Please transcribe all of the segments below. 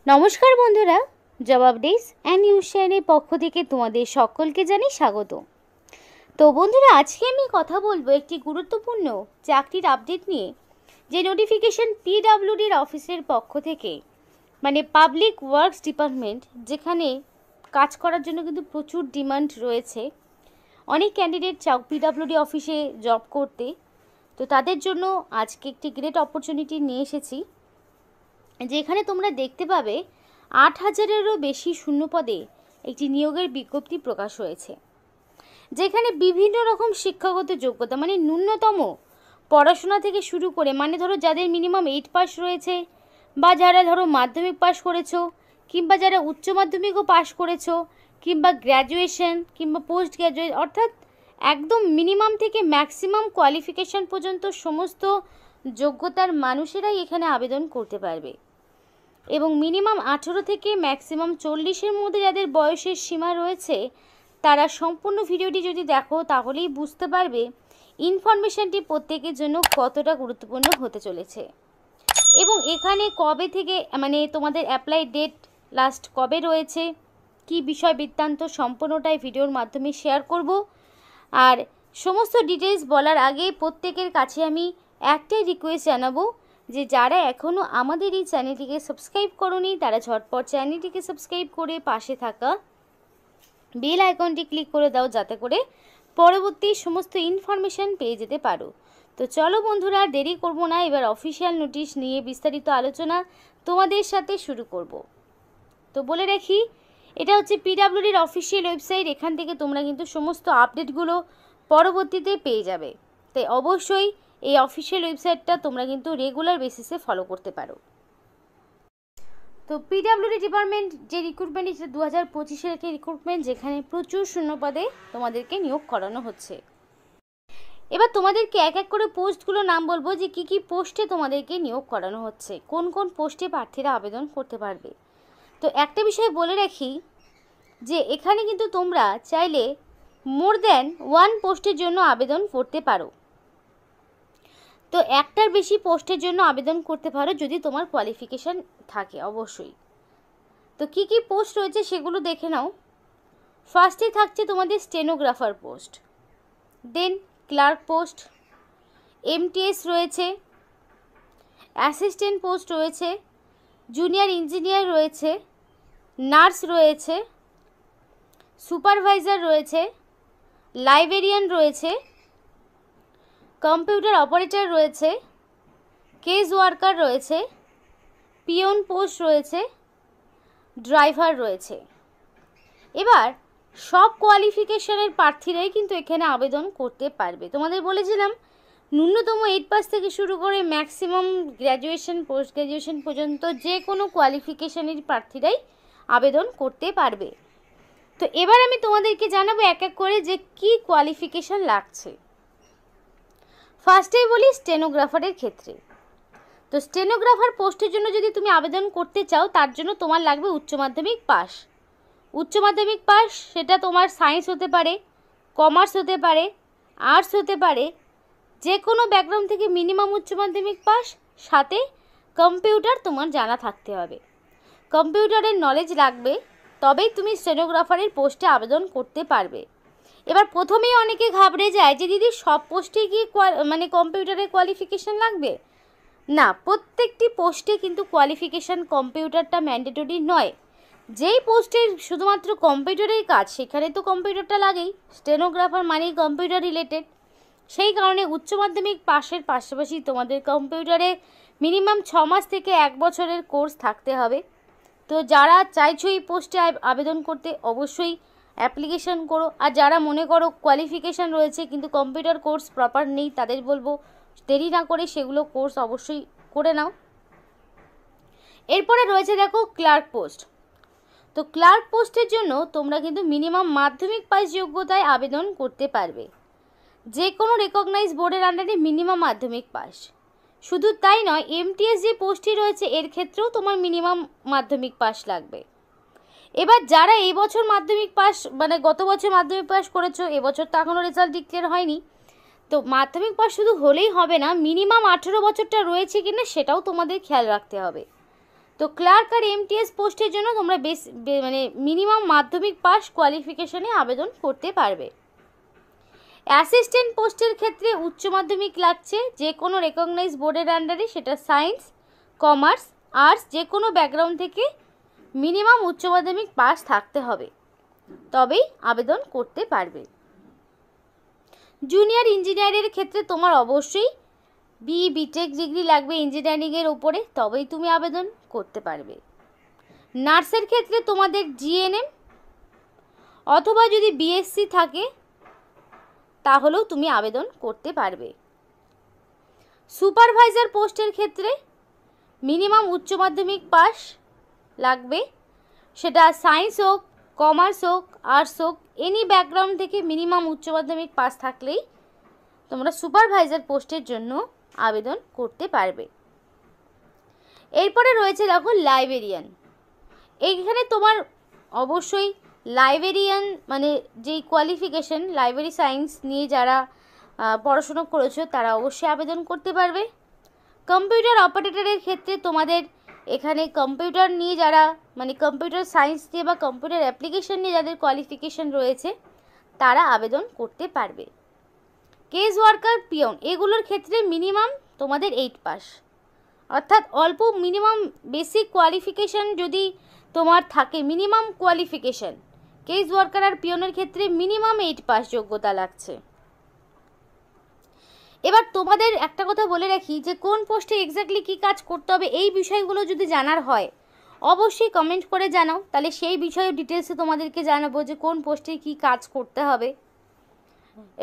নমস্কার বন্ধুরা, জবাব ডেস অ্যান্ড নিউজ চ্যানেলের পক্ষ থেকে তোমাদের সকলকে জানাই স্বাগত। তো বন্ধুরা, আজকে আমি কথা বলবো একটি গুরুত্বপূর্ণ চাকরির আপডেট নিয়ে, যে নোটিফিকেশন পিডব্লিউডির অফিসের পক্ষ থেকে, মানে পাবলিক ওয়ার্কস ডিপার্টমেন্ট, যেখানে কাজ করার জন্য কিন্তু প্রচুর ডিমান্ড রয়েছে। অনেক ক্যান্ডিডেট চাও পিডব্লিউডি অফিসে জব করতে, তো তাদের জন্য আজকে একটি গ্রেট অপরচুনিটি নিয়ে এসেছি, যেখানে তোমরা দেখতে পাবে ৮,০০০-এরও বেশি শূন্যপদে একটি নিয়োগের বিজ্ঞপ্তি প্রকাশ হয়েছে, যেখানে বিভিন্ন রকম শিক্ষাগত যোগ্যতা, মানে ন্যূনতম পড়াশোনা থেকে শুরু করে, মানে ধরো যাদের মিনিমাম 8 পাস রয়েছে, বা যারা ধরো মাধ্যমিক পাস করেছো, কিংবা যারা উচ্চ মাধ্যমিকও পাস করেছো, কিংবা গ্র্যাজুয়েশন কিংবা পোস্ট গ্র্যাজুয়েট, অর্থাৎ একদম মিনিমাম থেকে ম্যাক্সিমাম কোয়ালিফিকেশান পর্যন্ত সমস্ত যোগ্যতার মানুষেরাই এখানে আবেদন করতে পারবে। এবং মিনিমাম 18 থেকে ম্যাক্সিমাম 40-এর মধ্যে যাদের বয়সের সীমা রয়েছে, তারা সম্পূর্ণ ভিডিওটি যদি দেখো তাহলেই বুঝতে পারবে ইনফরমেশানটি প্রত্যেকের জন্য কতটা গুরুত্বপূর্ণ হতে চলেছে। এবং এখানে কবে থেকে, মানে তোমাদের অ্যাপ্লাই ডেট লাস্ট কবে রয়েছে, কি বিষয় বৃত্তান্ত, সম্পূর্ণটাই ভিডিওর মাধ্যমে শেয়ার করব। আর সমস্ত ডিটেলস বলার আগে প্রত্যেকের কাছে আমি একটাই রিকোয়েস্ট জানাবো, যে যারা এখনও আমাদের এই চ্যানেলটিকে সাবস্ক্রাইব করোনি, তারা ঝটপট চ্যানেলটিকে সাবস্ক্রাইব করে পাশে থাকা বেল আইকনটি ক্লিক করে দাও, যাতে করে পরবর্তী সমস্ত ইনফরমেশান পেয়ে যেতে পারো। তো চলো বন্ধুরা, দেরি করব না, এবার অফিসিয়াল নোটিশ নিয়ে বিস্তারিত আলোচনা তোমাদের সাথে শুরু করব। তো বলে রাখি, এটা হচ্ছে পিডব্লিউডির অফিসিয়াল ওয়েবসাইট। এখান থেকে তোমরা কিন্তু সমস্ত আপডেটগুলো পরবর্তীতে পেয়ে যাবে, তাই অবশ্যই এই অফিসিয়াল ওয়েবসাইটটা তোমরা কিন্তু রেগুলার বেসিসে ফলো করতে পারো। তো পিডব্লিউডি ডিপার্টমেন্ট যে রিক্রুটমেন্ট, এটা 2025-এর একটি রিক্রুটমেন্ট, যেখানে প্রচুর শূন্যপদে তোমাদেরকে নিয়োগ করানো হচ্ছে। এবার তোমাদেরকে এক এক করে পোস্টগুলো নাম বলবো, যে কি কি পোস্টে তোমাদেরকে নিয়োগ করানো হচ্ছে, কোন কোন পোস্টে প্রার্থীরা আবেদন করতে পারবে। তো একটা বিষয় বলে রাখি, যে এখানে কিন্তু তোমরা চাইলে মোর দ্যান 1 পোস্টের জন্য আবেদন করতে পারো। তো একটার বেশি পোস্টের জন্য আবেদন করতে পারো যদি তোমার কোয়ালিফিকেশান থাকে অবশ্যই। তো কি কি পোস্ট রয়েছে সেগুলো দেখে নাও। ফার্স্টে থাকছে তোমাদের স্টেনোগ্রাফার পোস্ট, দেন ক্লার্ক পোস্ট, এমটিএস রয়েছে, অ্যাসিস্ট্যান্ট পোস্ট রয়েছে, জুনিয়র ইঞ্জিনিয়ার রয়েছে, নার্স রয়েছে, সুপারভাইজার রয়েছে, লাইব্রেরিয়ান রয়েছে, কম্পিউটার অপারেটর রয়েছে, কেস ওয়ার্কার রয়েছে, পিয়ন পোস্ট রয়েছে, ড্রাইভার রয়েছে। এবার সব কোয়ালিফিকেশনের প্রার্থীরাই কিন্তু এখানে আবেদন করতে পারবে। তোমাদের বলেছিলাম ন্যূনতম 8 পাস থেকে শুরু করে ম্যাক্সিমাম গ্র্যাজুয়েশন পোস্ট গ্র্যাজুয়েশন পর্যন্ত যে কোনো কোয়ালিফিকেশনের প্রার্থীরাই আবেদন করতে পারবে। তো এবার আমি তোমাদেরকে জানাবো এক এক করে যে কি কোয়ালিফিকেশান লাগছে। ফার্স্টেই বলি স্টেনোগ্রাফারের ক্ষেত্রে। তো স্টেনোগ্রাফার পোস্টের জন্য যদি তুমি আবেদন করতে চাও, তার জন্য তোমার লাগবে উচ্চ মাধ্যমিক পাস। উচ্চ মাধ্যমিক পাস, সেটা তোমার সায়েন্স হতে পারে, কমার্স হতে পারে, আর্টস হতে পারে, যে কোনো ব্যাকগ্রাউন্ড থেকে মিনিমাম উচ্চ মাধ্যমিক পাস, সাথে কম্পিউটার তোমার জানা থাকতে হবে। কম্পিউটারের নলেজ লাগবে, তবেই তুমি স্টেনোগ্রাফারের পোস্টে আবেদন করতে পারবে। এবার প্রথমেই অনেকে ঘাবড়ে যায় যে দিদি সব পোস্টে কি মানে কম্পিউটারের কোয়ালিফিকেশান লাগবে? না, প্রত্যেকটি পোস্টে কিন্তু কোয়ালিফিকেশান কম্পিউটারটা ম্যান্ডেটরি নয়। যেই পোস্টে শুধুমাত্র কম্পিউটারের কাজ, সেখানে তো কম্পিউটারটা লাগেই, স্টেনোগ্রাফার মানেই কম্পিউটার রিলেটেড। সেই কারণে উচ্চ মাধ্যমিক পাশের পাশাপাশি তোমাদের কম্পিউটারে মিনিমাম 6 মাস থেকে 1 বছরের কোর্স থাকতে হবে। তো যারা চাইছো এই পোস্টে আবেদন করতে, অবশ্যই অ্যাপ্লিকেশান করো। আর যারা মনে করো কোয়ালিফিকেশান রয়েছে কিন্তু কম্পিউটার কোর্স প্রপার নেই, তাদের বলবো দেরি না করে সেগুলো কোর্স অবশ্যই করে নাও। এরপরে রয়েছে দেখো ক্লার্ক পোস্ট। তো ক্লার্ক পোস্টের জন্য তোমরা কিন্তু মিনিমাম মাধ্যমিক পাস যোগ্যতায় আবেদন করতে পারবে। যে কোনো রেকগনাইজ বোর্ডের আন্ডারে মিনিমাম মাধ্যমিক পাস। শুধু তাই নয়, এমটিএস যে পোস্টটি রয়েছে এর ক্ষেত্রেও তোমার মিনিমাম মাধ্যমিক পাস লাগবে। এবার যারা এই বছর মাধ্যমিক পাস, মানে গত বছর মাধ্যমিক পাস করেছো, এবছর তো এখনও রেজাল্ট ডিক্লেয়ার হয়নি, তো মাধ্যমিক পাস শুধু হলেই হবে না, মিনিমাম 18 বছরটা রয়েছে কিনা সেটাও তোমাদের খেয়াল রাখতে হবে। তো ক্লার্ক আর এমটিএস পোস্টের জন্য তোমরা মানে মিনিমাম মাধ্যমিক পাস কোয়ালিফিকেশনে আবেদন করতে পারবে। অ্যাসিস্ট্যান্ট পোস্টের ক্ষেত্রে উচ্চ মাধ্যমিক লাগছে, যে কোনো রেকগনাইজ বোর্ডের আন্ডারে, সেটা সায়েন্স, কমার্স, আর্টস, যে কোনো ব্যাকগ্রাউন্ড থেকে মিনিমাম উচ্চ মাধ্যমিক পাস থাকতে হবে, তবেই আবেদন করতে পারবে। জুনিয়র ইঞ্জিনিয়ারের ক্ষেত্রে তোমার অবশ্যই বিটেক ডিগ্রি লাগবে ইঞ্জিনিয়ারিংয়ের ওপরে, তবেই তুমি আবেদন করতে পারবে। নার্সের ক্ষেত্রে তোমাদের জিএনএম অথবা যদি বিএসসি থাকে তাহলেও তুমি আবেদন করতে পারবে। সুপারভাইজার পোস্টের ক্ষেত্রে মিনিমাম উচ্চ মাধ্যমিক পাস লাগবে, সেটা সায়েন্স হোক, কমার্স হোক, আর্টস হোক, এনি ব্যাকগ্রাউন্ড থেকে মিনিমাম উচ্চ মাধ্যমিক পাস থাকলেই তোমরা সুপারভাইজার পোস্টের জন্য আবেদন করতে পারবে। এরপরে রয়েছে দেখো লাইব্রেরিয়ান। এইখানে তোমার অবশ্যই লাইব্রেরিয়ান মানে যেই কোয়ালিফিকেশন, লাইব্রেরি সায়েন্স নিয়ে যারা পড়াশুনো করেছো তারা অবশ্যই আবেদন করতে পারবে। কম্পিউটার অপারেটরের ক্ষেত্রে তোমাদের এখানে কম্পিউটার নিয়ে যারা মানে কম্পিউটার সায়েন্স নিয়ে বা কম্পিউটার অ্যাপ্লিকেশন নিয়ে যাদের কোয়ালিফিকেশন রয়েছে তারা আবেদন করতে পারবে। কেস ওয়ার্কার, পিয়ন, এগুলোর ক্ষেত্রে মিনিমাম তোমাদের 8 পাস, অর্থাৎ অল্প মিনিমাম বেসিক কোয়ালিফিকেশান যদি তোমার থাকে, মিনিমাম কোয়ালিফিকেশান কেস ওয়ার্কার আর পিয়নের ক্ষেত্রে মিনিমাম 8 পাস যোগ্যতা লাগছে। এবার তোমাদের একটা কথা বলে রাখি যে কোন পোস্টে এক্স্যাক্টলি কী কাজ করতে হবে, এই বিষয়গুলো যদি জানার হয় অবশ্যই কমেন্ট করে জানাও, তাহলে সেই বিষয়ে ডিটেলসে তোমাদেরকে জানাবো যে কোন পোস্টে কী কাজ করতে হবে।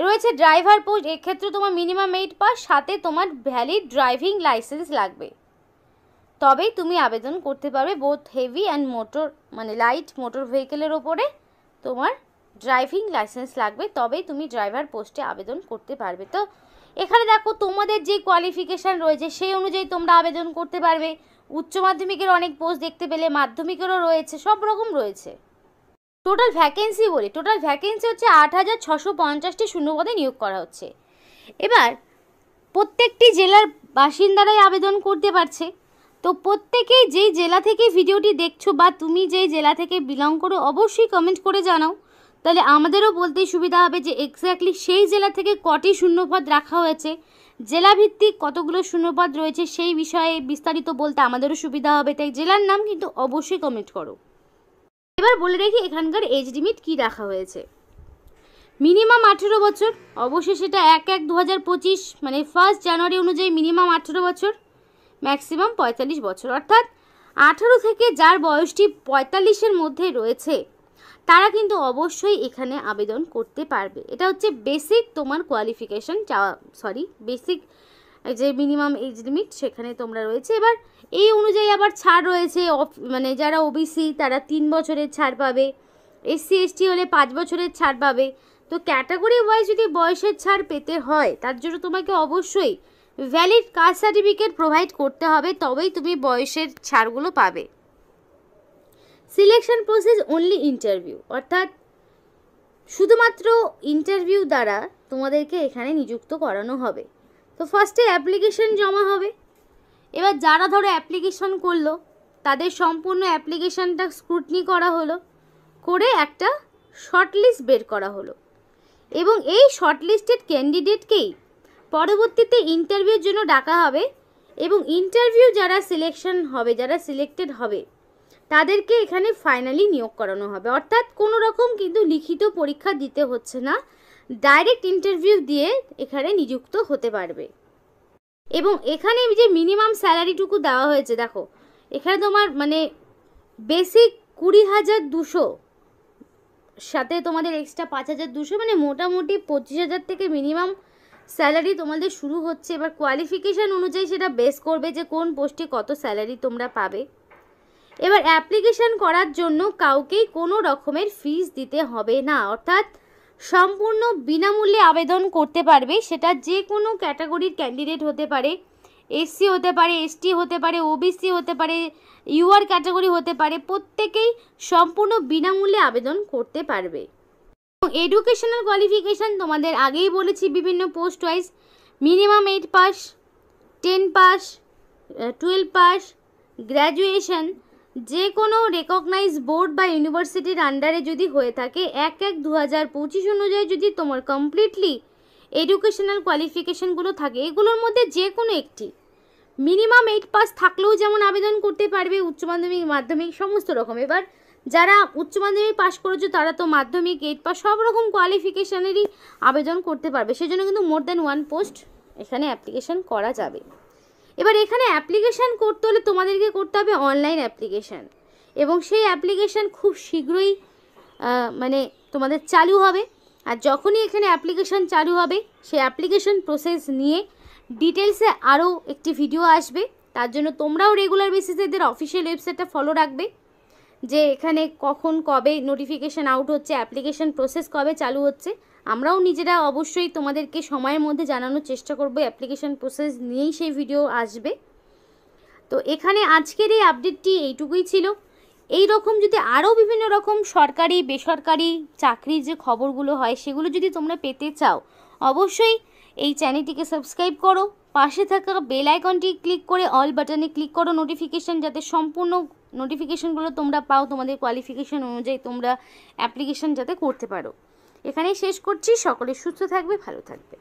রয়েছে ড্রাইভার পোস্ট, এক্ষেত্রে তোমার মিনিমাম 8 পাস, সাথে তোমার ভ্যালিড ড্রাইভিং লাইসেন্স লাগবে, তবেই তুমি আবেদন করতে পারবে। বোথ হেভি অ্যান্ড মোটর মানে লাইট মোটর ভেহিকেলের ওপরে তোমার ড্রাইভিং লাইসেন্স লাগবে, তবেই তুমি ড্রাইভার পোস্টে আবেদন করতে পারবে। তো এখানে দেখো তোমাদের যে কোয়ালিফিকেশান রয়েছে সেই অনুযায়ী তোমরা আবেদন করতে পারবে। উচ্চ মাধ্যমিকের অনেক পোস্ট দেখতে পেলে, মাধ্যমিকেরও রয়েছে, সব রকম রয়েছে। টোটাল ভ্যাকেন্সি বলি, টোটাল ভ্যাকেন্সি হচ্ছে 8650টি শূন্যপদে নিয়োগ করা হচ্ছে। এবার প্রত্যেকটি জেলার বাসিন্দারাই আবেদন করতে পারছে। তো প্রত্যেকেই যেই জেলা থেকে ভিডিওটি দেখছো বা তুমি যেই জেলা থেকে বিলং করো অবশ্যই কমেন্ট করে জানাও, তাহলে আমাদেরও বলতে সুবিধা হবে যে এক্স্যাক্টলি সেই জেলা থেকে কটি শূন্যপদ রাখা হয়েছে, জেলাভিত্তিক কতগুলো শূন্যপদ রয়েছে সেই বিষয়ে বিস্তারিত বলতে আমাদেরও সুবিধা হবে। তাই জেলার নাম কিন্তু অবশ্যই কমেন্ট করো। এবার বলে রাখি এখানকার এজ লিমিট কী রাখা হয়েছে। মিনিমাম 18 বছর, অবশ্যই সেটা 1/1/2025 মানে 1 জানুয়ারি অনুযায়ী মিনিমাম 18 বছর, ম্যাক্সিমাম 45 বছর, অর্থাৎ 18 থেকে যার বয়সটি 45-এর মধ্যে রয়েছে তারা কিন্তু অবশ্যই এখানে আবেদন করতে পারবে। এটা হচ্ছে বেসিক তোমার কোয়ালিফিকেশান বেসিক যে মিনিমাম এজ লিমিট সেখানে তোমরা রয়েছে। এবার এই অনুযায়ী আবার ছাড় রয়েছে, মানে যারা ওবিসি তারা 3 বছরের ছাড় পাবে, এসসি এসটি হলে 5 বছরের ছাড় পাবে। তো ক্যাটাগরি ওয়াইজ যদি বয়সের ছাড় পেতে হয় তার জন্য তোমাকে অবশ্যই ভ্যালিড কাস্ট সার্টিফিকেট প্রোভাইড করতে হবে, তবেই তুমি বয়সের ছাড়গুলো পাবে। সিলেকশন প্রসেস অনলি ইন্টারভিউ, অর্থাৎ শুধুমাত্র ইন্টারভিউ দ্বারা তোমাদেরকে এখানে নিযুক্ত করানো হবে। তো ফার্স্টে অ্যাপ্লিকেশন জমা হবে। এবার যারা ধরো অ্যাপ্লিকেশন করলো তাদের সম্পূর্ণ অ্যাপ্লিকেশনটা স্ক্রুটনি করা হলো, করে একটা শর্টলিস্ট বের করা হলো এবং এই শর্টলিস্টেড ক্যান্ডিডেটকেই পরবর্তীতে ইন্টারভিউর জন্য ডাকা হবে এবং ইন্টারভিউ যারা সিলেকশন হবে, যারা সিলেক্টেড হবে তাদেরকে এখানে ফাইনালি নিয়োগ করানো হবে। অর্থাৎ কোনো রকম কিন্তু লিখিত পরীক্ষা দিতে হচ্ছে না, ডাইরেক্ট ইন্টারভিউ দিয়ে এখানে নিযুক্ত হতে পারবে। এবং এখানে যে মিনিমাম স্যালারিটুকু দেওয়া হয়েছে দেখো, এখানে তোমার মানে বেসিক 20,200 সাথে তোমাদের এক্সট্রা 5,200 মানে মোটামুটি 25,000 থেকে মিনিমাম স্যালারি তোমাদের শুরু হচ্ছে। এবার কোয়ালিফিকেশান অনুযায়ী সেটা বেস করবে যে কোন পোস্টে কত স্যালারি তোমরা পাবে। এবার অ্যাপ্লিকেশান করার জন্য কাউকেই কোনো রকমের ফিস দিতে হবে না, অর্থাৎ সম্পূর্ণ বিনামূল্যে আবেদন করতে পারবে। সেটা যে কোনো ক্যাটাগরির ক্যান্ডিডেট হতে পারে, এসসি হতে পারে, এসটি হতে পারে, ওবিসি হতে পারে, ইউআর ক্যাটাগরি হতে পারে, প্রত্যেকেই সম্পূর্ণ বিনামূল্যে আবেদন করতে পারবে। এডুকেশনাল কোয়ালিফিকেশান তোমাদের আগেই বলেছি বিভিন্ন post wise minimum 8 pass, 10 pass, 12 pass, graduation যে কোনো রেকগনাইজ বোর্ড বা ইউনিভার্সিটির আন্ডারে যদি হয়ে থাকে 1/1/2025 অনুযায়ী যদি তোমার কমপ্লিটলি এডুকেশনাল কোয়ালিফিকেশানগুলো থাকে, এগুলোর মধ্যে যে কোনো একটি মিনিমাম 8 পাস থাকলেও যেমন আবেদন করতে পারবে, উচ্চ মাধ্যমিক মাধ্যমিক সমস্ত রকম। এবার যারা উচ্চ মাধ্যমিক পাস করেছো তারা তো মাধ্যমিক 8 পাস সব রকম কোয়ালিফিকেশানেরই আবেদন করতে পারবে, সেজন্য কিন্তু মোর দ্যান 1 পোস্ট এখানে অ্যাপ্লিকেশান করা যাবে। এবার এখানে অ্যাপ্লিকেশান করতে হলে তোমাদেরকে করতে হবে অনলাইন অ্যাপ্লিকেশান, এবং সেই অ্যাপ্লিকেশান খুব শীঘ্রই মানে তোমাদের চালু হবে। আর যখনই এখানে অ্যাপ্লিকেশান চালু হবে সেই অ্যাপ্লিকেশান প্রসেস নিয়ে ডিটেলসে আরও একটি ভিডিও আসবে। তার জন্য তোমরাও রেগুলার বেসিসে এদের অফিসিয়াল ওয়েবসাইটটা ফলো রাখবে, যে এখানে কখন কবে নোটিফিকেশান আউট হচ্ছে, অ্যাপ্লিকেশান প্রসেস কবে চালু হচ্ছে। আমরাও নিজেরা অবশ্যই তোমাদেরকে সময়ের মধ্যে জানানোর চেষ্টা করব, অ্যাপ্লিকেশান প্রসেস নিয়েই সেই ভিডিও আসবে। তো এখানে আজকের এই আপডেটটি এইটুকুই ছিল। এই রকম যদি আরও বিভিন্ন রকম সরকারি বেসরকারি চাকরির যে খবরগুলো হয় সেগুলো যদি তোমরা পেতে চাও, অবশ্যই এই চ্যানেলটিকে সাবস্ক্রাইব করো, পাশে থাকা বেল আইকনটি ক্লিক করে অল বাটনে ক্লিক করো নোটিফিকেশান, যাতে সম্পূর্ণ নোটিফিকেশানগুলো তোমরা পাও, তোমাদের কোয়ালিফিকেশান অনুযায়ী তোমরা অ্যাপ্লিকেশান যাতে করতে পারো। এখানেই শেষ করছি। সকলে সুস্থ থাকবে, ভালো থাকবে।